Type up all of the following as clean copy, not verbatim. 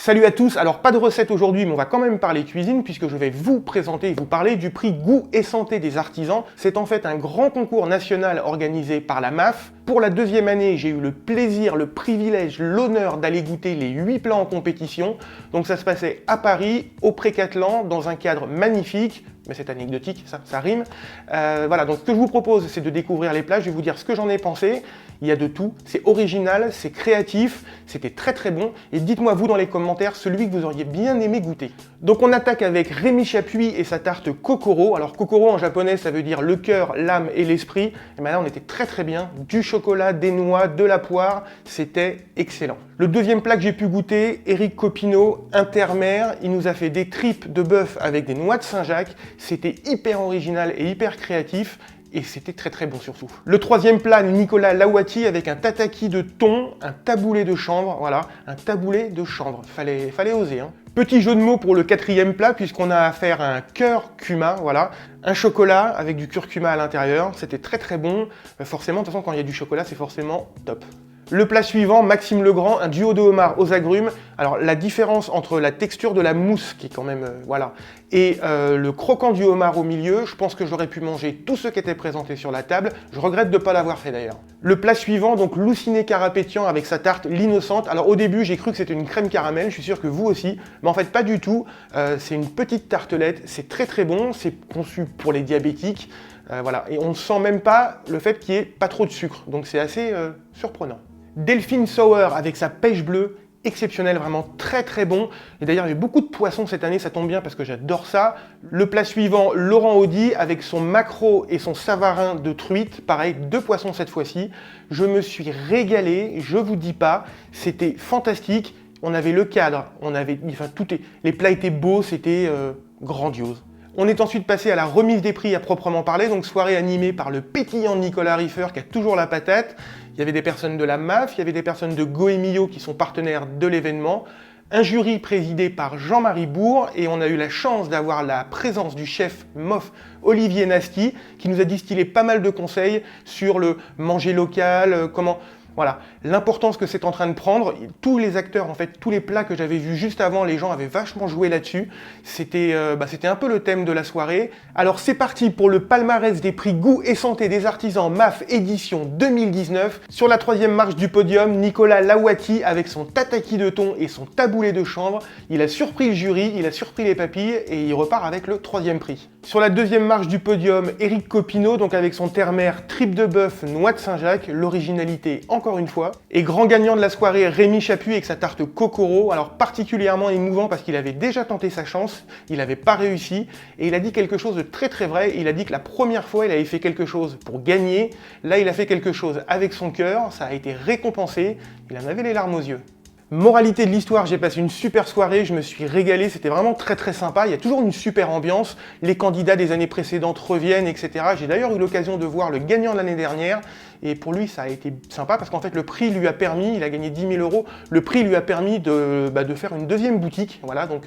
Salut à tous, alors pas de recette aujourd'hui, mais on va quand même parler cuisine puisque je vais vous présenter et vous parler du prix Goût et Santé des artisans. C'est en fait un grand concours national organisé par la MAF. Pour la deuxième année, j'ai eu le plaisir, le privilège, l'honneur d'aller goûter les 8 plats en compétition. Donc ça se passait à Paris, au Pré-Catelan, dans un cadre magnifique. Mais c'est anecdotique, ça rime. Voilà, donc ce que je vous propose, c'est de découvrir les plats. Je vais vous dire ce que j'en ai pensé. Il y a de tout, c'est original, c'est créatif, c'était très très bon. Et dites-moi vous dans les commentaires celui que vous auriez bien aimé goûter. Donc on attaque avec Rémi Chapuis et sa tarte Kokoro. Alors Kokoro en japonais ça veut dire le cœur, l'âme et l'esprit. Et bien là on était très très bien, du chocolat, des noix, de la poire, c'était excellent. Le deuxième plat que j'ai pu goûter, Éric Copineau, Intermère, il nous a fait des tripes de bœuf avec des noix de Saint-Jacques. C'était hyper original et hyper créatif. Et c'était très très bon surtout. Le troisième plat, Nicolas Lawati avec un tataki de thon, un taboulé de chanvre, voilà, un taboulé de chanvre, fallait oser. Hein. Petit jeu de mots pour le quatrième plat, puisqu'on a affaire à un curcuma, voilà, un chocolat avec du curcuma à l'intérieur, c'était très très bon. Forcément, de toute façon, quand il y a du chocolat, c'est forcément top. Le plat suivant, Maxime Legrand, un duo de homard aux agrumes. Alors la différence entre la texture de la mousse, qui est quand même, voilà, et le croquant du homard au milieu, je pense que j'aurais pu manger tout ce qui était présenté sur la table. Je regrette de ne pas l'avoir fait d'ailleurs. Le plat suivant, donc Loussiné Carapétian avec sa tarte l'innocente. Alors au début, j'ai cru que c'était une crème caramel, je suis sûr que vous aussi, mais en fait pas du tout. C'est une petite tartelette, c'est très très bon, c'est conçu pour les diabétiques. Voilà, et on ne sent même pas le fait qu'il n'y ait pas trop de sucre, donc c'est assez surprenant. Delphine Sauer avec sa pêche bleue, exceptionnel, vraiment très très bon. Et d'ailleurs, il y a beaucoup de poissons cette année, ça tombe bien parce que j'adore ça. Le plat suivant, Laurent Audy avec son maquereau et son savarin de truite. Pareil, 2 poissons cette fois-ci. Je me suis régalé, je vous dis pas, c'était fantastique. On avait le cadre, enfin les plats étaient beaux, c'était grandiose. On est ensuite passé à la remise des prix à proprement parler, donc soirée animée par le pétillant Nicolas Riffer qui a toujours la patate. Il y avait des personnes de la MAF, il y avait des personnes de Goemio qui sont partenaires de l'événement, un jury présidé par Jean-Marie Bourg, et on a eu la chance d'avoir la présence du chef MOF Olivier Nasty qui nous a distillé pas mal de conseils sur le manger local, comment... Voilà, l'importance que c'est en train de prendre, tous les acteurs, en fait, tous les plats que j'avais vus juste avant, les gens avaient vachement joué là-dessus. C'était un peu le thème de la soirée. Alors c'est parti pour le palmarès des prix Goût et Santé des artisans MAF édition 2019. Sur la 3e marche du podium, Nicolas Lawati avec son tataki de thon et son taboulé de chanvre. Il a surpris le jury, il a surpris les papilles et il repart avec le 3e prix. Sur la 2e marche du podium, Éric Copineau, donc avec son terre-mer, tripe de bœuf, noix de Saint-Jacques, l'originalité encore une fois. Et grand gagnant de la soirée, Rémi Chapuis avec sa tarte Kokoro, alors particulièrement émouvant parce qu'il avait déjà tenté sa chance, il n'avait pas réussi, et il a dit quelque chose de très très vrai. Il a dit que la première fois il avait fait quelque chose pour gagner, là il a fait quelque chose avec son cœur, ça a été récompensé, il en avait les larmes aux yeux. Moralité de l'histoire, j'ai passé une super soirée, je me suis régalé, c'était vraiment très très sympa, il y a toujours une super ambiance, les candidats des années précédentes reviennent, etc. J'ai d'ailleurs eu l'occasion de voir le gagnant de l'année dernière, et pour lui ça a été sympa parce qu'en fait le prix lui a permis, il a gagné 10 000 €, le prix lui a permis de faire une deuxième boutique, voilà, donc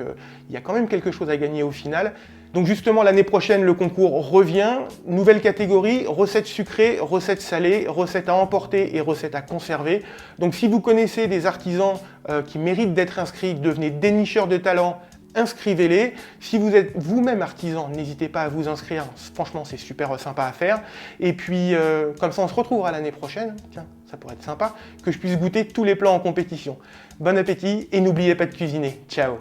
il y a quand même quelque chose à gagner au final. Donc justement, l'année prochaine, le concours revient. Nouvelle catégorie, recettes sucrées, recettes salées, recettes à emporter et recettes à conserver. Donc si vous connaissez des artisans qui méritent d'être inscrits, devenez dénicheurs de talent, inscrivez-les. Si vous êtes vous-même artisan, n'hésitez pas à vous inscrire. Franchement, c'est super sympa à faire. Et puis, comme ça, on se retrouvera l'année prochaine. Tiens, ça pourrait être sympa, que je puisse goûter tous les plats en compétition. Bon appétit et n'oubliez pas de cuisiner. Ciao!